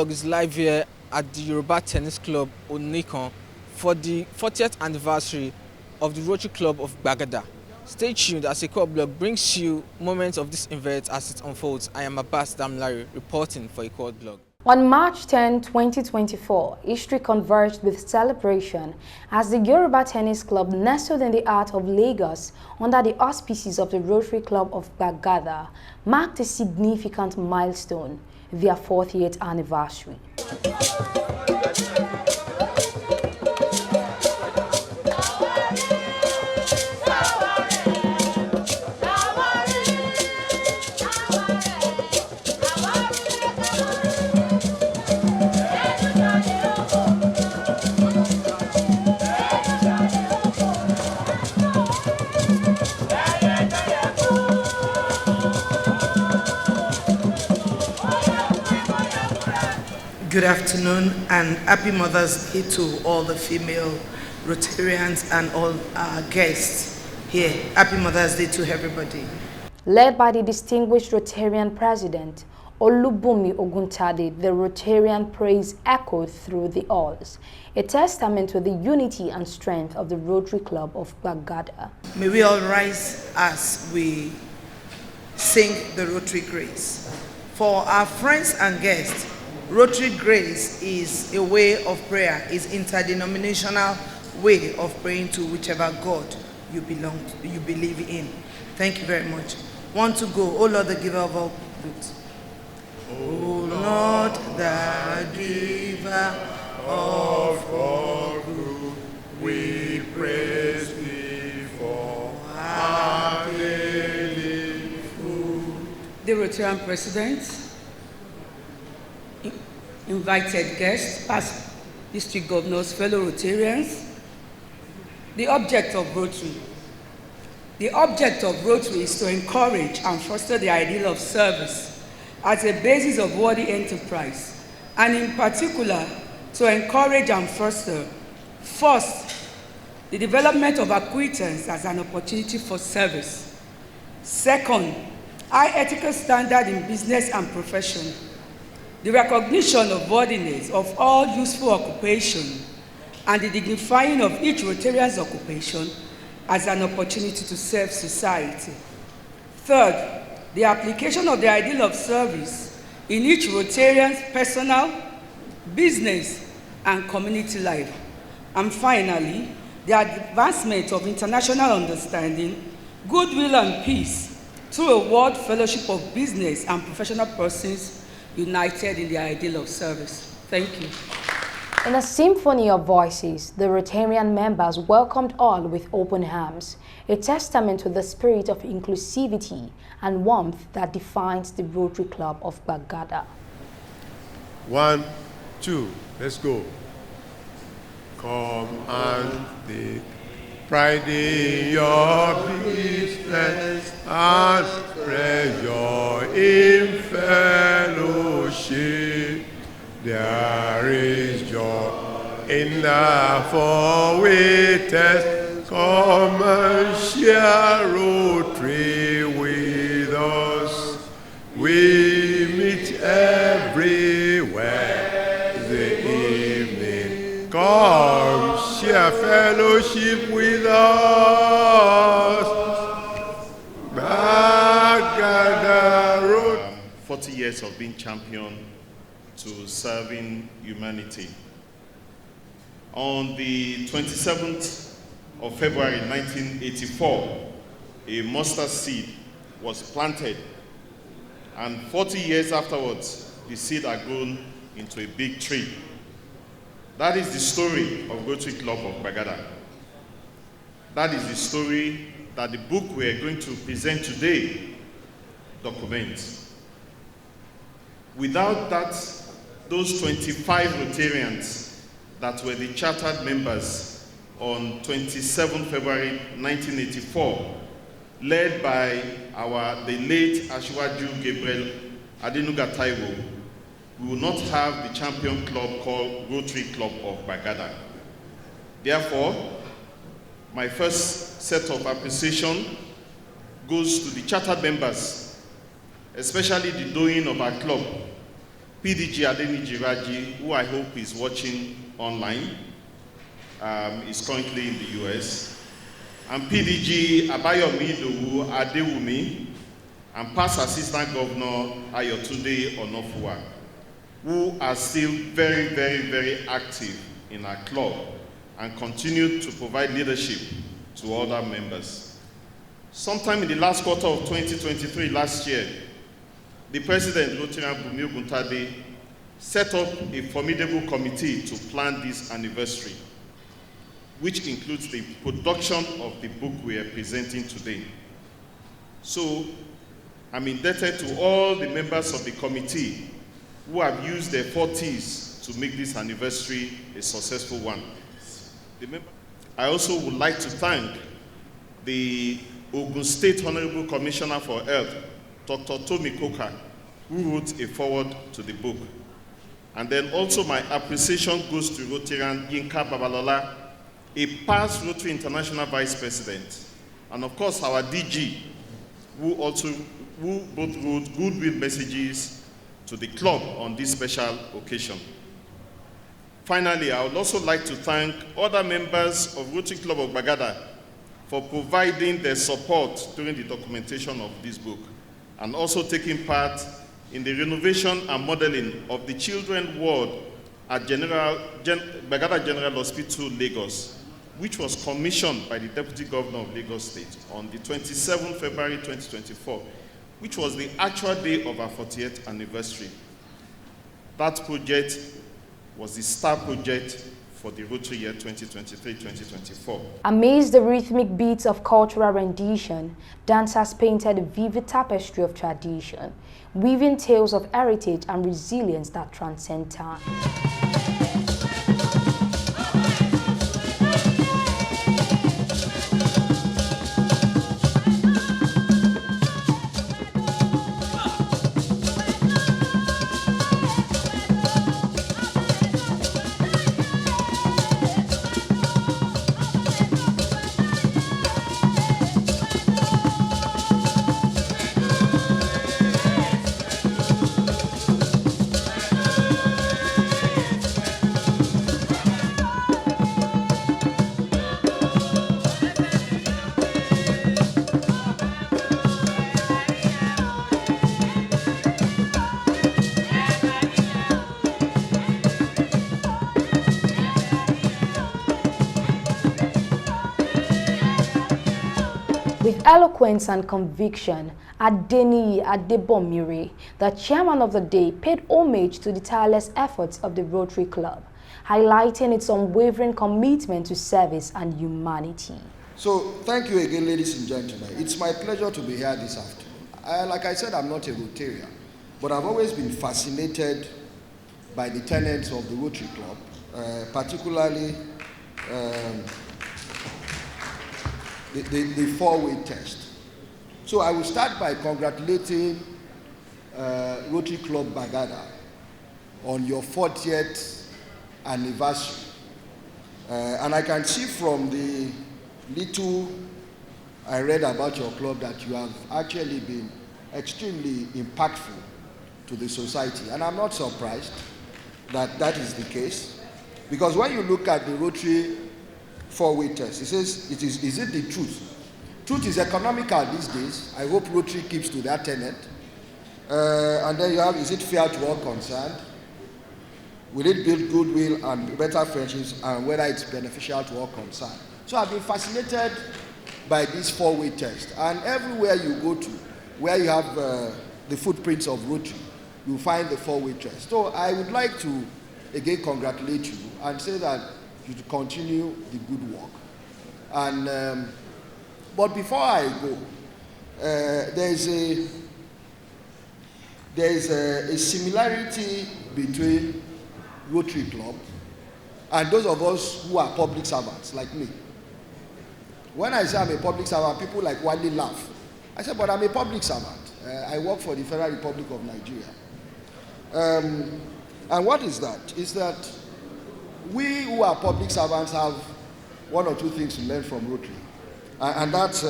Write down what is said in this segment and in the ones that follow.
vlog is live here at the Yoruba Tennis Club, Onikon, for the 40th anniversary of the Rotary Club of Gbagada. Stay tuned as Eco Blog brings you moments of this event as it unfolds. I am Abbas Damlari reporting for Eco Blog. On March 10, 2024, history converged with celebration as the Yoruba Tennis Club, nestled in the heart of Lagos under the auspices of the Rotary Club of Gbagada, marked a significant milestone, their 40th anniversary. Good afternoon and happy Mother's Day to all the female Rotarians and all our guests here. Happy Mother's Day to everybody. Led by the distinguished Rotarian President, Olubunmi Oguntade, the Rotarian praise echoed through the halls, a testament to the unity and strength of the Rotary Club of Gbagada. May we all rise as we sing the Rotary Grace. For our friends and guests, Rotary Grace is a way of prayer, is interdenominational way of praying to whichever God you believe in. Thank you very much. Want to go, oh Lord, the giver of all goods. Oh Lord, the giver of all good, we praise thee for our daily food. The Rotarian President, invited guests, past district governors, fellow Rotarians. The object of Rotary. The object of Rotary is to encourage and foster the ideal of service as a basis of worthy enterprise, and in particular, to encourage and foster, first, the development of acquittance as an opportunity for service. Second, high ethical standard in business and profession. The recognition of worthiness of all useful occupation and the dignifying of each Rotarian's occupation as an opportunity to serve society. Third, the application of the ideal of service in each Rotarian's personal, business, and community life. And finally, the advancement of international understanding, goodwill, and peace through a world fellowship of business and professional persons united in the ideal of service. Thank you. In a symphony of voices, the Rotarian members welcomed all with open arms, a testament to the spirit of inclusivity and warmth that defines the Rotary Club of Gbagada. 1, 2, let's go. Come and take pride in your business and spread joy in fellowship. There is joy in the forwaiters. Come and share Rotary with us. We meet everywhere the evening. Come share fellowship with us. 40 years of being champion to serving humanity. On the 27th of February 1984, a mustard seed was planted, and 40 years afterwards, the seed had grown into a big tree. That is the story of Rotary Club of Gbagada. That is the story that the book we are going to present today documents. Without that, those 25 Rotarians that were the chartered members on 27 February 1984, led by the late Asiwaju Gabriel Adenuga, we will not have the champion club called Rotary Club of Gbagada. Therefore, my first set of appreciation goes to the chartered members, especially the doyen of our club, PDG Adeniyi, who I hope is watching online, is currently in the US, and PDG Abayomi Idowu Adewumi, and past Assistant Governor Ayotunde Onofuwa, who are still very, very, very active in our club and continue to provide leadership to other members. Sometime in the last quarter of 2023, last year, the President, Rotarian Bumi Oguntade, set up a formidable committee to plan this anniversary, which includes the production of the book we are presenting today. So, I'm indebted to all the members of the committee who have used their forties to make this anniversary a successful one. I also would like to thank the Ogun State Honorable Commissioner for Health, Dr. Tomi Koka, who wrote a foreword to the book. And then also my appreciation goes to Rotarian Yinka Babalola, a past Rotary International Vice President, and of course our DG, who both wrote goodwill messages to the club on this special occasion. Finally, I would also like to thank other members of Rotary Club of Gbagada for providing their support during the documentation of this book, and also taking part in the renovation and modeling of the children's ward at Gbagada General Hospital, Lagos, which was commissioned by the Deputy Governor of Lagos State on the 27th February 2024, which was the actual day of our 40th anniversary. That project was the star project for the Rotary year 2023-2024. Amidst the rhythmic beats of cultural rendition, dancers painted a vivid tapestry of tradition, weaving tales of heritage and resilience that transcend time. With eloquence and conviction, Adeniyi Adegbomire, the chairman of the day, paid homage to the tireless efforts of the Rotary Club, highlighting its unwavering commitment to service and humanity. So, thank you again, ladies and gentlemen. It's my pleasure to be here this afternoon. Like I said, I'm not a Rotarian, but I've always been fascinated by the tenets of the Rotary Club, particularly the four-way test. So I will start by congratulating Rotary Club Gbagada on your 40th anniversary. And I can see from the little I read about your club that you have actually been extremely impactful to the society. And I'm not surprised that that is the case, because when you look at the Rotary four-way test, it says, is it the truth? Truth is economical these days. I hope Rotary keeps to that tenet. And then you have, is it fair to all concerned? Will it build goodwill and better friendships, and whether it's beneficial to all concerned? So I've been fascinated by this four-way test. And everywhere you go to, where you have the footprints of Rotary, you find the four-way test. So I would like to, again, congratulate you and say that you to continue the good work. And but before I go, there is a similarity between Rotary Club and those of us who are public servants like me. When I say I'm a public servant, people like widely laugh. I say, but I'm a public servant. I work for the Federal Republic of Nigeria. And what is that? Is that we who are public servants have one or two things to learn from Rotary. And that's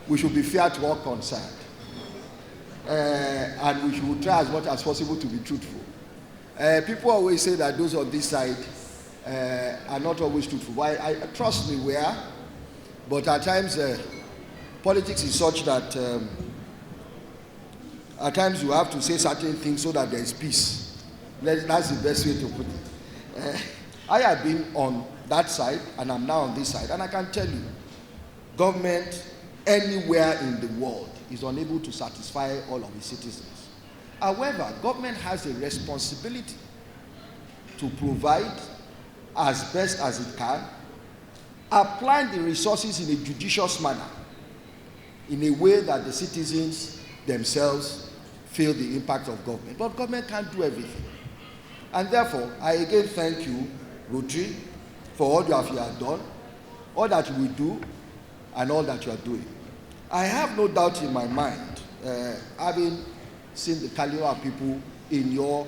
we should be fair to all concerned. And we should try as much as possible to be truthful. People always say that those on this side are not always truthful. Why? Trust me, we are. But at times, politics is such that at times you have to say certain things so that there is peace. That's the best way to put it. I have been on that side, and I'm now on this side, and I can tell you, government anywhere in the world is unable to satisfy all of its citizens. However, government has a responsibility to provide as best as it can, applying the resources in a judicious manner, in a way that the citizens themselves feel the impact of government. But government can't do everything. And therefore, I again thank you, Rotary, for all you have done, all that you will do, and all that you are doing. I have no doubt in my mind, having seen the caliber of people in your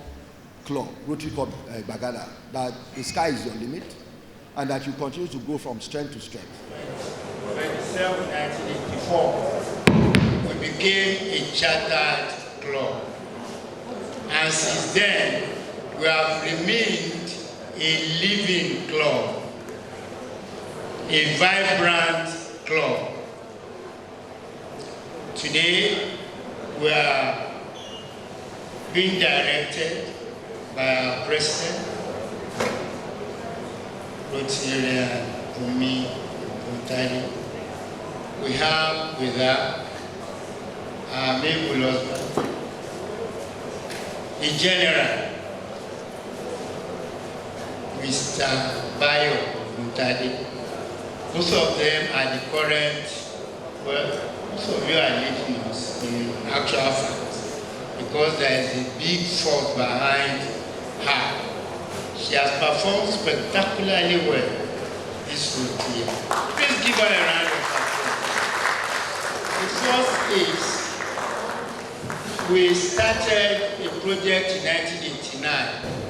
club, Rotary Club of Gbagada, that the sky is your limit, and that you continue to go from strength to strength. When in 1984, we became a chartered club, and since then, we have remained a living club, a vibrant club. Today, we are being directed by our president, Rotarian Adeniyi. We have with her our able husband, a general, Mr. Bayo Mutade. Most of them are the current, well, most of you are leading us in actual fact, because there is a big force behind her. She has performed spectacularly well this whole year. Please give her a round of applause. The first is, we started a project in 1989.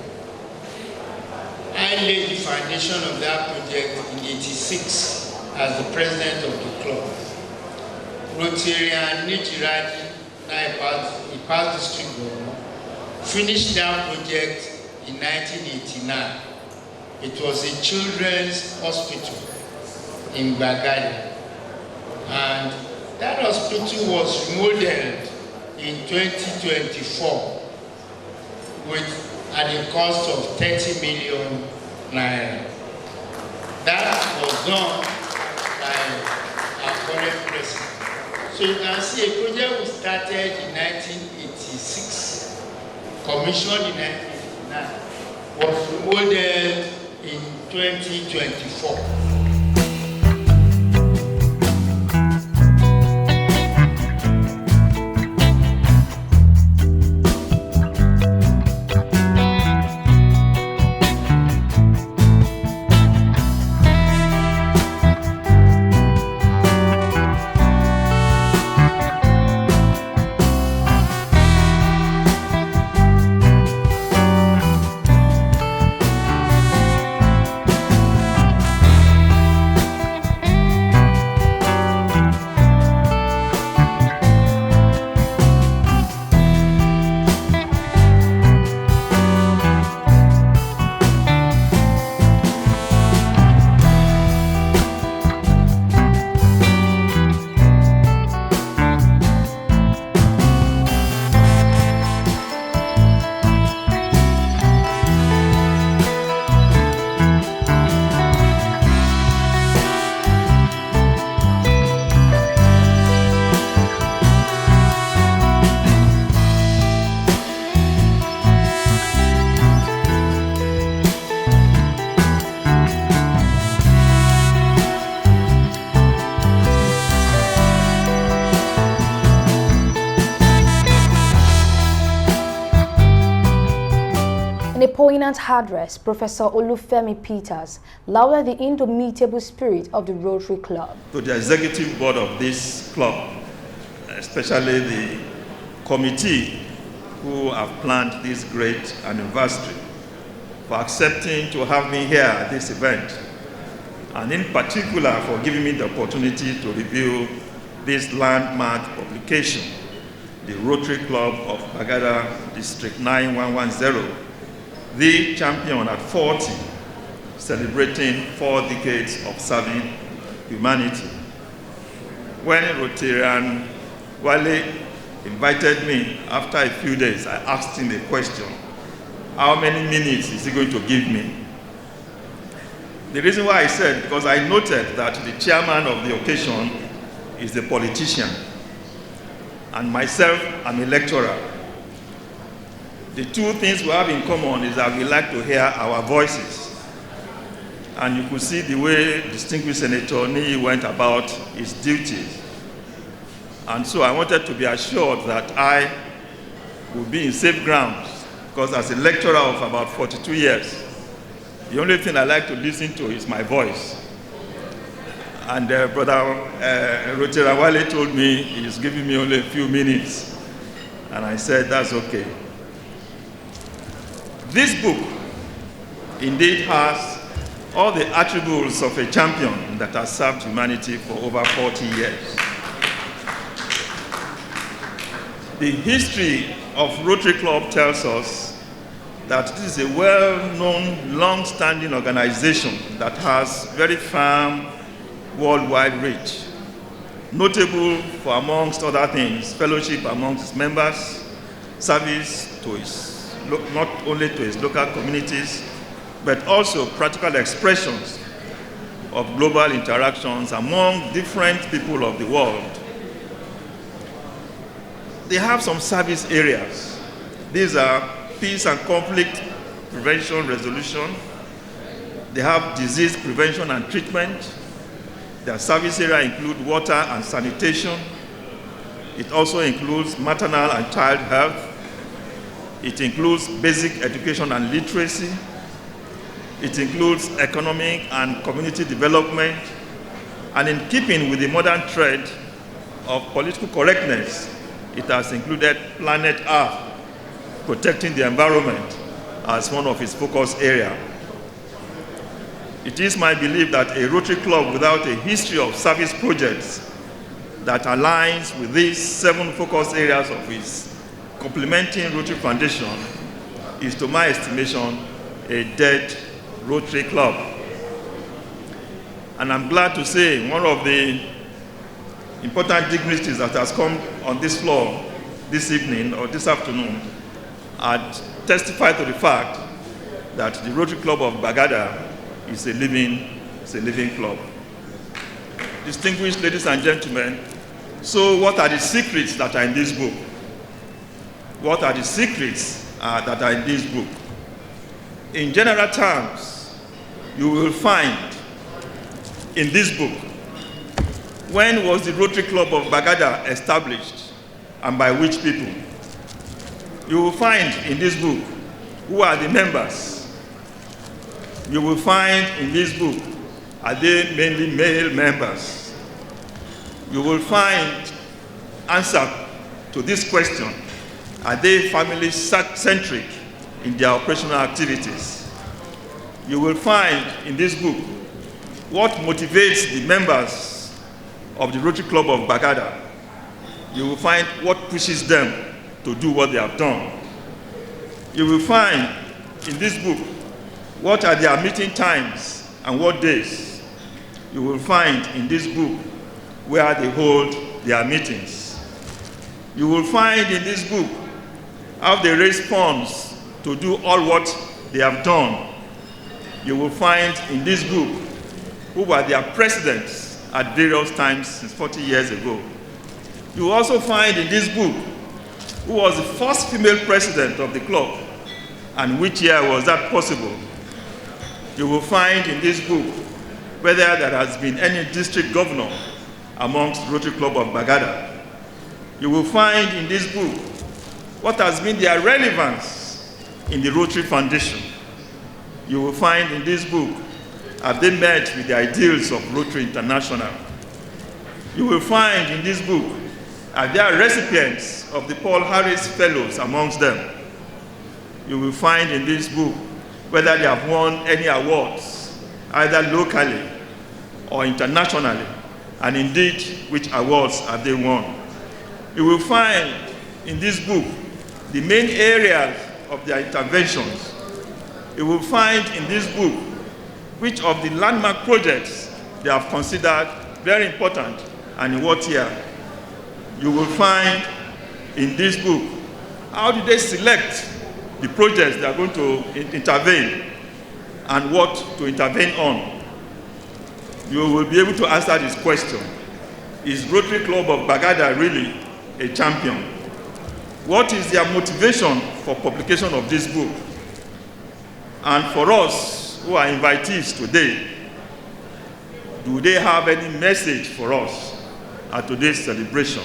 I laid the foundation of that project in 1986 as the president of the club. Rotarian Nijiradi, now a past district governor, finished that project in 1989. It was a children's hospital in Gbagada. And that hospital was remodeled in 2024 at a cost of 30 million naira. That was done by our current president. So you can see a project was started in 1986, commissioned in 1989, was remodeled in 2024. In a poignant address, Professor Olufemi Peters lauded the indomitable spirit of the Rotary Club. To the executive board of this club, especially the committee who have planned this great anniversary, for accepting to have me here at this event, and in particular for giving me the opportunity to review this landmark publication, the Rotary Club of Gbagada District 9110, the champion at 40, celebrating 4 decades of serving humanity. When Rotarian Wale invited me, after a few days, I asked him a question. How many minutes is he going to give me? The reason why I said, because I noted that the chairman of the occasion is a politician, and myself, I'm a lecturer. The two things we have in common is that we like to hear our voices. And you could see the way distinguished Senator Adeniyi went about his duties. And so I wanted to be assured that I would be in safe grounds, because as a lecturer of about 42 years, the only thing I like to listen to is my voice. And Brother Rotary Wale told me he's giving me only a few minutes. And I said, that's okay. This book indeed has all the attributes of a champion that has served humanity for over 40 years. The history of Rotary Club tells us that this is a well-known, long-standing organization that has very firm worldwide reach, notable for, amongst other things, fellowship amongst its members, service to its, not only to its local communities, but also practical expressions of global interactions among different people of the world. They have some service areas. These are peace and conflict prevention, resolution. They have disease prevention and treatment. Their service area include water and sanitation. It also includes maternal and child health. It includes basic education and literacy. It includes economic and community development. And in keeping with the modern trend of political correctness, it has included Planet Earth, protecting the environment, as one of its focus areas. It is my belief that a Rotary Club without a history of service projects that aligns with these 7 focus areas of its complementing Rotary Foundation is, to my estimation, a dead Rotary Club. And I'm glad to say one of the important dignitaries that has come on this floor this evening or this afternoon had testified to the fact that the Rotary Club of Gbagada is a living club. Distinguished ladies and gentlemen, so what are the secrets that are in this book? What are the secrets that are in this book? In general terms, you will find in this book, when was the Rotary Club of Gbagada established and by which people? You will find in this book who are the members. You will find in this book, are they mainly male members? You will find answer to this question, are they family-centric in their operational activities? You will find in this book what motivates the members of the Rotary Club of Gbagada. You will find what pushes them to do what they have done. You will find in this book what are their meeting times and what days. You will find in this book where they hold their meetings. You will find in this book how they raise funds to do all what they have done. You will find in this book who were their presidents at various times since 40 years ago. You will also find in this book who was the first female president of the club and which year was that possible. You will find in this book whether there has been any district governor amongst Rotary Club of Gbagada. You will find in this book what has been their relevance in the Rotary Foundation. You will find in this book, have they met with the ideals of Rotary International? You will find in this book, are there recipients of the Paul Harris Fellows amongst them? You will find in this book whether they have won any awards, either locally or internationally, and indeed which awards have they won. You will find in this book the main areas of their interventions. you will find in this book which of the landmark projects they have considered very important and in what year. You will find in this book how did they select the projects they are going to intervene and what to intervene on. You will be able to answer this question. Is Rotary Club of Gbagada really a champion? What is their motivation for publication of this book? And for us who are invitees today, do they have any message for us at today's celebration?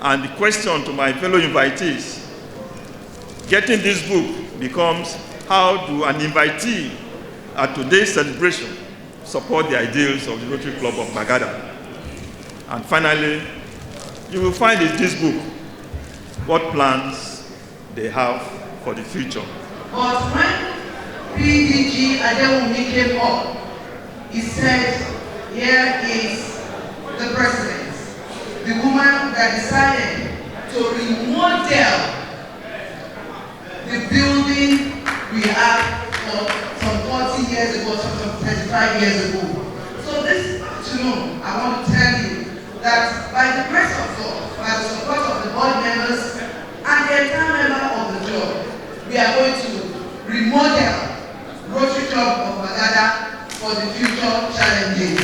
And the question to my fellow invitees, getting this book becomes, how do an invitee at today's celebration support the ideals of the Rotary Club of Gbagada? And finally, you will find in this book what plans they have for the future. But when PDG Adegbomire came up, he said, here is the president, the woman that decided to remodel the building we have for some 40 years ago, some 35 years ago. So this afternoon, I want to tell you that by the grace of God, by the support of the board members and the entire member of the club, we are going to remodel Rotary Club of Gbagada for the future challenges.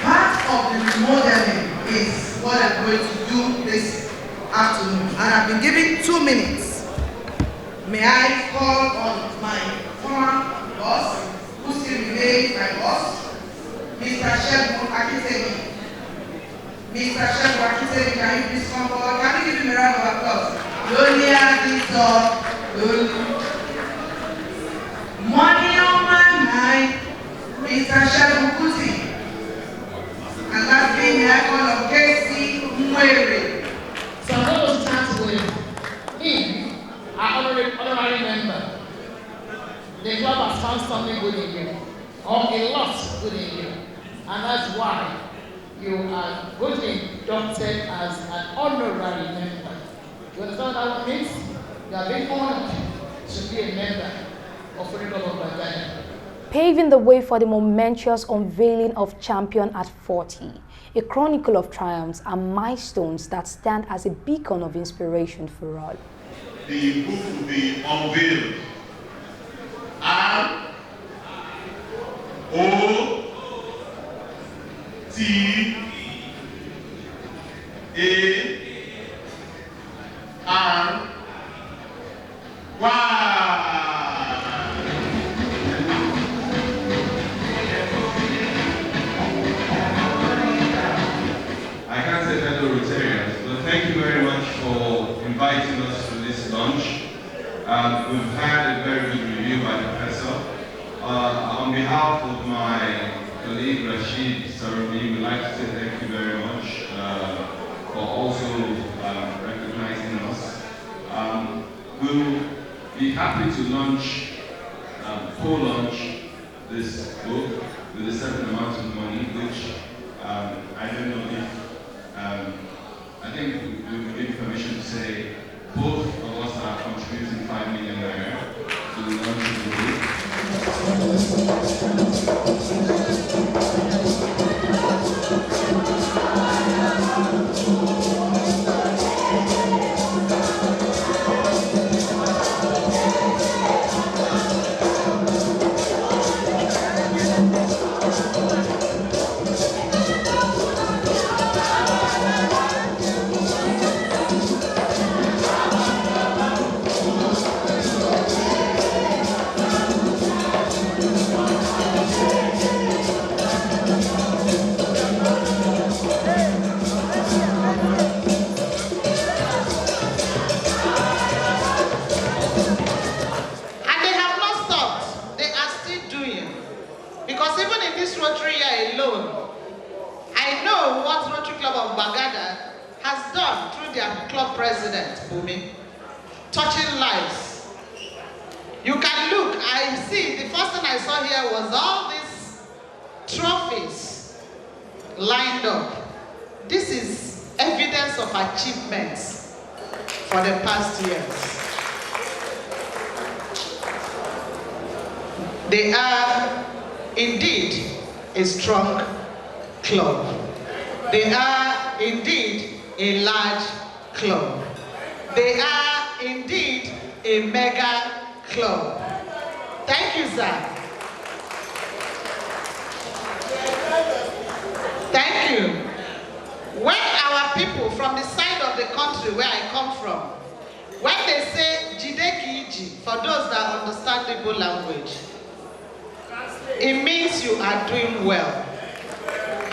Part of the remodeling is what I'm going to do this afternoon. And I've been given 2 minutes. May I call on my former boss, who still remains my boss, Mr. Shegun Akitemi. Mr. Shegun Akitemi, can you please come forward? Can you give him a round of applause? Money on my mind, Mr. Shegun Kuti. And lastly, may I call on Casey Mwere. So I'm going to start with him, our honorary member. The club has found something good in you, or a lot good in you. And that's why you are going to be inducted as an honorary member. You understand what that means? You are being honored to be a member of Rotary Club of Gbagada. Paving the way for the momentous unveiling of Champion at 40, a chronicle of triumphs and milestones that stand as a beacon of inspiration for all. The book will be unveiled. R O T A R Y. I can't say fellow Rotarians, but thank you very much for inviting us to this lunch. We've had a very good review by the professor. On behalf of my colleague Rashid Sarumi, we'd like to say thank you very much for also recognizing us. We'll be happy to launch, co-launch this book with a certain amount of money, which I don't know if, I think we'll give permission to say both of us are contributing 5 million naira to the launch of the book. Touching lives. You can look, I see, the first thing I saw here was all these trophies lined up. This is evidence of achievements for the past years. They are indeed a strong club. They are indeed a large club. They are indeed a mega club. Thank you, sir. Thank you. When our people from the side of the country where I come from, when they say Jide Kiji, for those that understand Igbo language, it means you are doing well.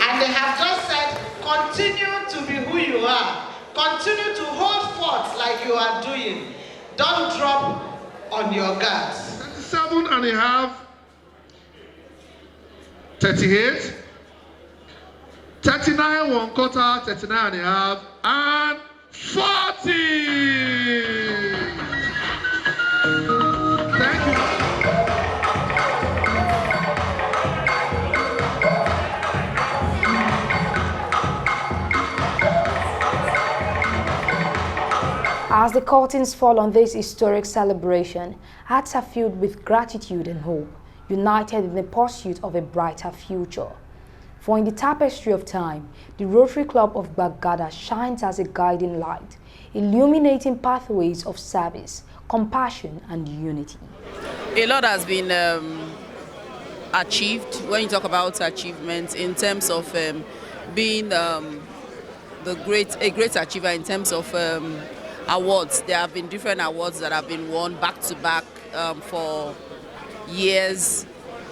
And they have just said, continue to be who you are. Continue to hold forth like you are doing. Don't drop on your guards. 37.5, 38, 39 1/4, 39.5, and 40. Thank you. As the curtains fall on this historic celebration, hearts are filled with gratitude and hope, united in the pursuit of a brighter future. For in the tapestry of time, the Rotary Club of Gbagada shines as a guiding light, illuminating pathways of service, compassion, and unity. A lot has been achieved when you talk about achievements in terms of being a great achiever in terms of awards. There have been different awards that have been won back to back for years,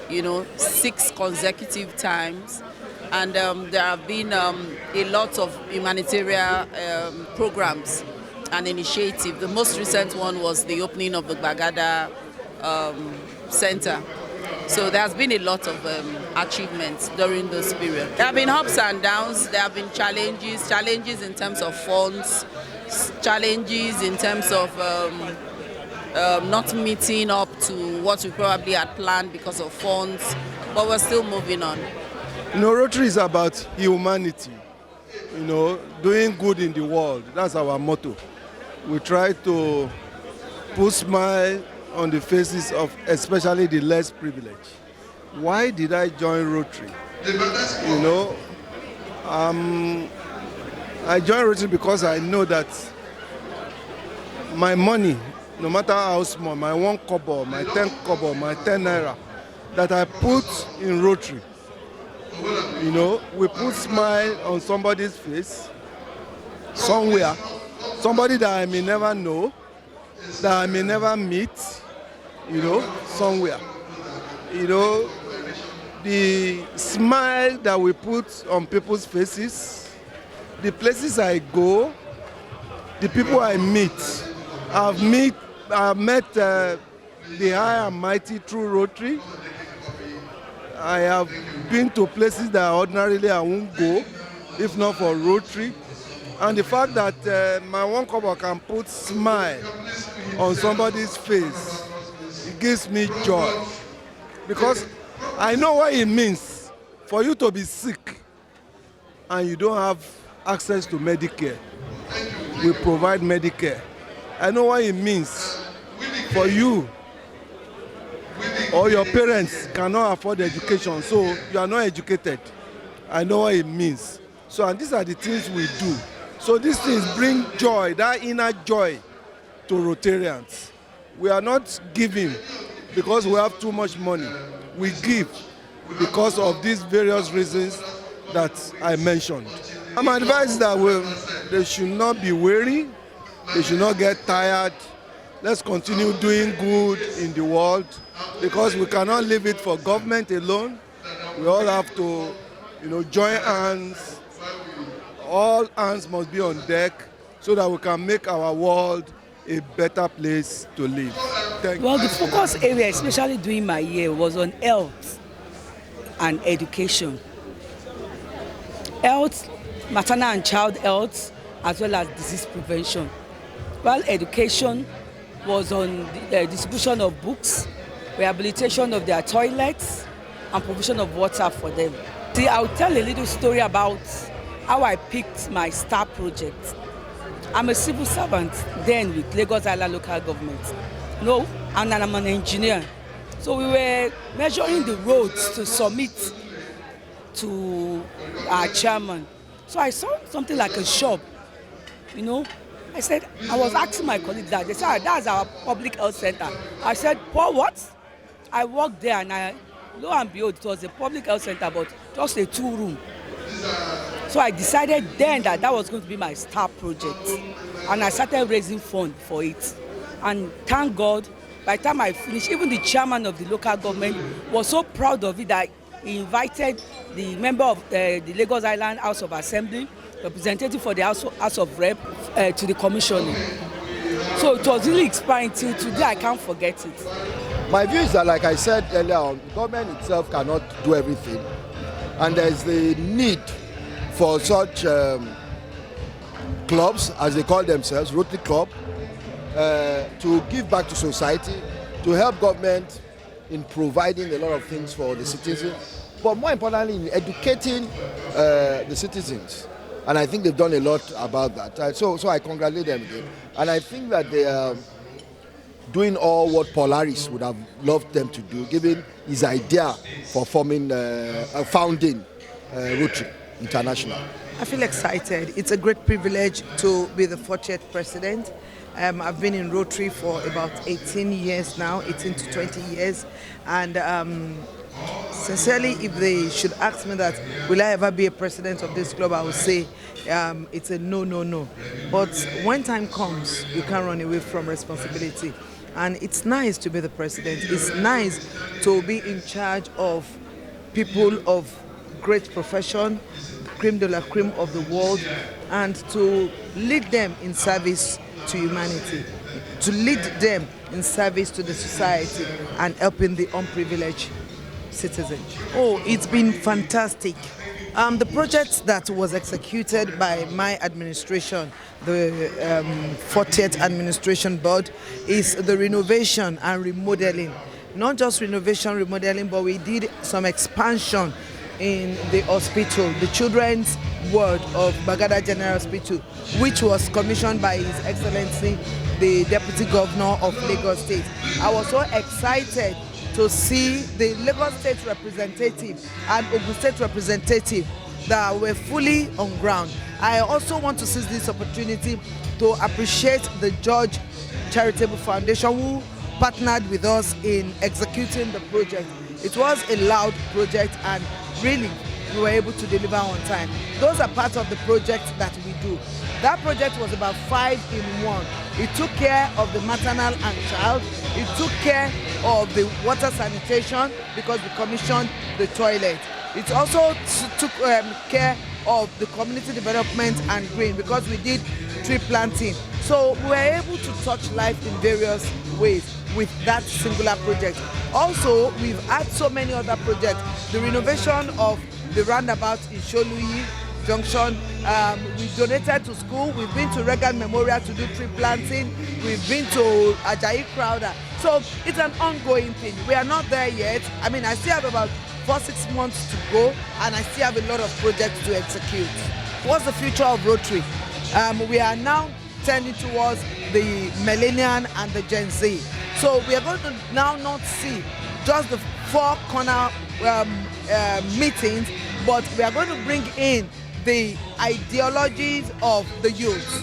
6 consecutive times. And there have been a lot of humanitarian programs and initiatives. The most recent one was the opening of the Gbagada Center. So there has been a lot of achievements during this period. There have been ups and downs. There have been challenges in terms of funds, challenges in terms of not meeting up to what we probably had planned because of funds, but we're still moving on. Rotary is about humanity, doing good in the world. That's our motto. We try to put smile on the faces of especially the less privileged. Why did I join Rotary? I joined Rotary because I know that my money, no matter how small, my 1 kobo, my 10 kobo, my 10 naira, that I put in Rotary, we put smile on somebody's face, somewhere, somebody that I may never know, that I may never meet, somewhere. The smile that we put on people's faces, the places I go, the people I meet. I've met the high and mighty through Rotary. I have been to places that ordinarily I won't go, if not for Rotary. And the fact that my 1 kobo can put smile on somebody's face, it gives me joy. Because I know what it means for you to be sick and you don't have access to Medicare. We provide Medicare. I know what it means for you or your parents cannot afford education, so you are not educated. I know what it means. So, and these are the things we do. So these things bring joy, that inner joy to Rotarians. We are not giving because we have too much money. We give because of these various reasons that I mentioned. I'm advised that they should not be weary, they should not get tired. Let's continue doing good in the world because we cannot leave it for government alone. We all have to, join hands. All hands must be on deck so that we can make our world a better place to live. Thank you. Well, the focus area, especially during my year, was on health and education. Health, maternal and child health, as well as disease prevention. While education was on the distribution of books, rehabilitation of their toilets, and provision of water for them. See, I'll tell a little story about how I picked my star project. I'm a civil servant then with Lagos Island local government. And I'm an engineer. So we were measuring the roads to submit to our chairman. So I saw something like a shop, you know. I was asking my colleagues that. They said, that's our public health center. I said, for what? I walked there and lo and behold, it was a public health center, but just a 2-room. So I decided then that was going to be my star project. And I started raising funds for it. And thank God, by the time I finished, even the chairman of the local government was so proud of it that he invited the member of the Lagos Island House of Assembly, representative for the House of Rep, to the commissioning. So it was really inspiring till today. I can't forget it. My view is that, like I said earlier on, government itself cannot do everything. And there's the need for such clubs, as they call themselves, Rotary Club, to give back to society, to help government in providing a lot of things for the citizens, but more importantly, in educating the citizens. And I think they've done a lot about that. So I congratulate them again. And I think that they are doing all what Polaris would have loved them to do, given his idea for founding Rotary International. I feel excited. It's a great privilege to be the 40th president. I've been in Rotary for about 18 years now, 18 to 20 years. And sincerely, if they should ask me that, will I ever be a president of this club, I would say it's a no. But when time comes, you can't run away from responsibility. And it's nice to be the president. It's nice to be in charge of people of great profession, creme de la creme of the world, and to lead them in service to humanity, to lead them in service to the society and helping the unprivileged citizens. Oh, it's been fantastic. The project that was executed by my administration, the 40th Administration Board, is the renovation and remodeling. Not just renovation, remodeling, but we did some expansion in the hospital, the children's ward of Gbagada General Hospital, which was commissioned by His Excellency, the Deputy Governor of Lagos State. I was so excited to see the Lagos State representative and Ogun State representative that were fully on ground. I also want to seize this opportunity to appreciate the George Charitable Foundation, who partnered with us in executing the project. It was a loud project and really we were able to deliver on time. Those are part of the project that we do. That project was about 5 in 1. It took care of the maternal and child. It took care of the water sanitation because we commissioned the toilet. It also took care of the community development and green because we did tree planting. So we were able to touch life in various ways with that singular project. Also, we've had so many other projects. The renovation of the roundabout in Sholuyi Junction, we donated to school. We've been to Reagan Memorial to do tree planting. We've been to Ajayi Crowder. So it's an ongoing thing. We are not there yet. I mean, I still have about 4-6 months to go, and I still have a lot of projects to execute. What's the future of Rotary? We are now turning towards the millennial and the Gen Z. So we are going to now not see just the 4 corner meetings, but we are going to bring in the ideologies of the youth.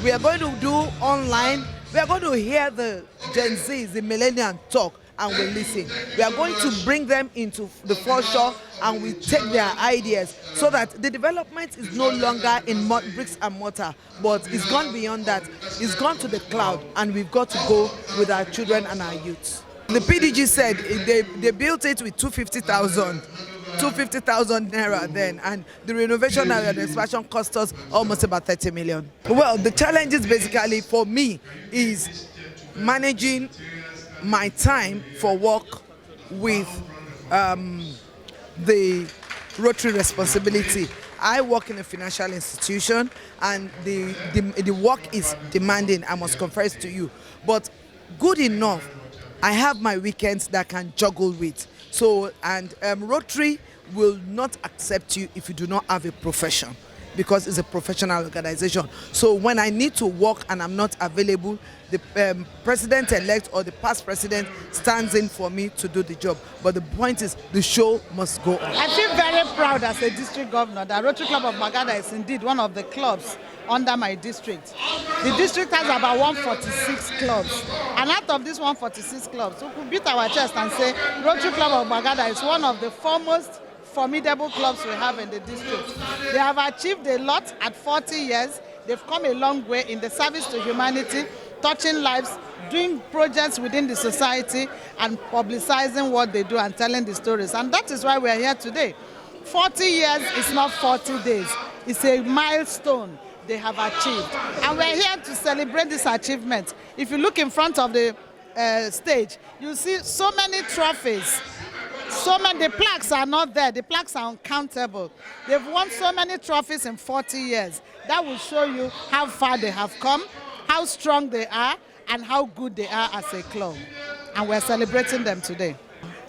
We are going to do online. We are going to hear the Gen Zs, the millennials talk, and we listen. We are going to bring them into the foreshore and we take their ideas so that the development is no longer in bricks and mortar, but it's gone beyond that. It's gone to the cloud, and we've got to go with our children and our youth. The PDG said they built it with 250,000 naira then, and the renovation and the expansion cost us almost about 30 million. Well, the challenges basically for me is managing my time for work with the Rotary responsibility. I work in a financial institution, and the work is demanding, I must confess to you. But good enough, I have my weekends that I can juggle with. So, and Rotary will not accept you if you do not have a profession. because it's a professional organization. So when I need to work and I'm not available, the president-elect or the past president stands in for me to do the job. But the point is, the show must go on. I feel very proud as a district governor that Rotary Club of Gbagada is indeed one of the clubs under my district. The district has about 146 clubs. And out of these 146 clubs, we could beat our chest and say Rotary Club of Gbagada is one of the foremost formidable clubs we have in the district. They have achieved a lot at 40 years. They've come a long way in the service to humanity, touching lives, doing projects within the society, and publicizing what they do and telling the stories. And that is why we are here today. 40 years is not 40 days. It's a milestone they have achieved. And we're here to celebrate this achievement. If you look in front of the stage, you see so many trophies. The plaques are not there. The plaques are uncountable. They've won so many trophies in 40 years. That will show you how far they have come, how strong they are, and how good they are as a club. And we're celebrating them today.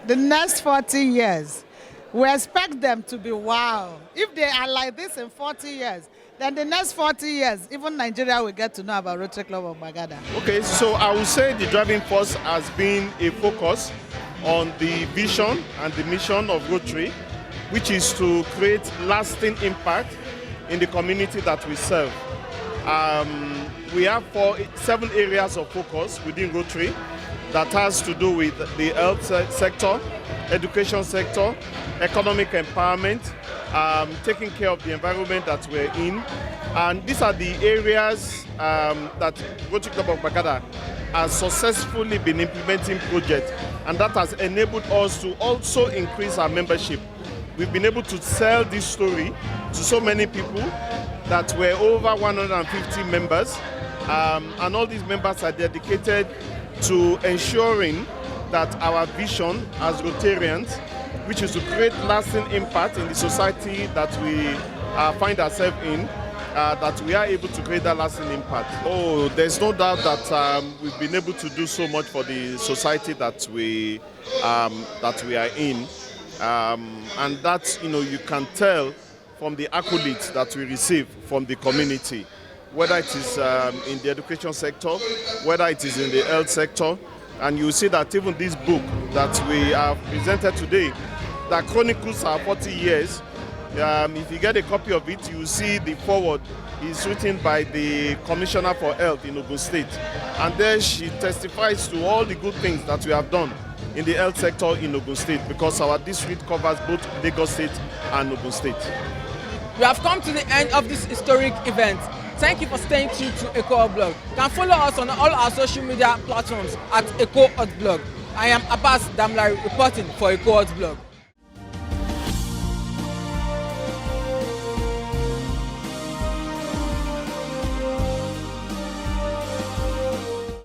The next 40 years, we expect them to be wow. If they are like this in 40 years, then the next 40 years, even Nigeria will get to know about Rotary Club of Gbagada. Okay, so I would say the driving force has been a focus on the vision and the mission of Rotary, which is to create lasting impact in the community that we serve. We have 7 areas of focus within Rotary that has to do with the health sector, education sector, economic empowerment, taking care of the environment that we're in. And these are the areas that Rotary Club of Gbagada has successfully been implementing projects, and that has enabled us to also increase our membership. We've been able to sell this story to so many people that we're over 150 members, and all these members are dedicated to ensuring that our vision as Rotarians, which is to create lasting impact in the society that we find ourselves in, that we are able to create that lasting impact. Oh, there's no doubt that we've been able to do so much for the society that we are in, and that, you can tell from the accolades that we receive from the community, whether it is in the education sector, whether it is in the health sector. And you see that even this book that we have presented today, that chronicles our 40 years, if you get a copy of it, you see the foreword is written by the Commissioner for Health in Ogun State. And there she testifies to all the good things that we have done in the health sector in Ogun State, because our district covers both Lagos State and Ogun State. We have come to the end of this historic event. Thank you for staying tuned to Echo Blog. You can follow us on all our social media platforms at Echo Blog. I am Abbas Damlari reporting for Echo Blog.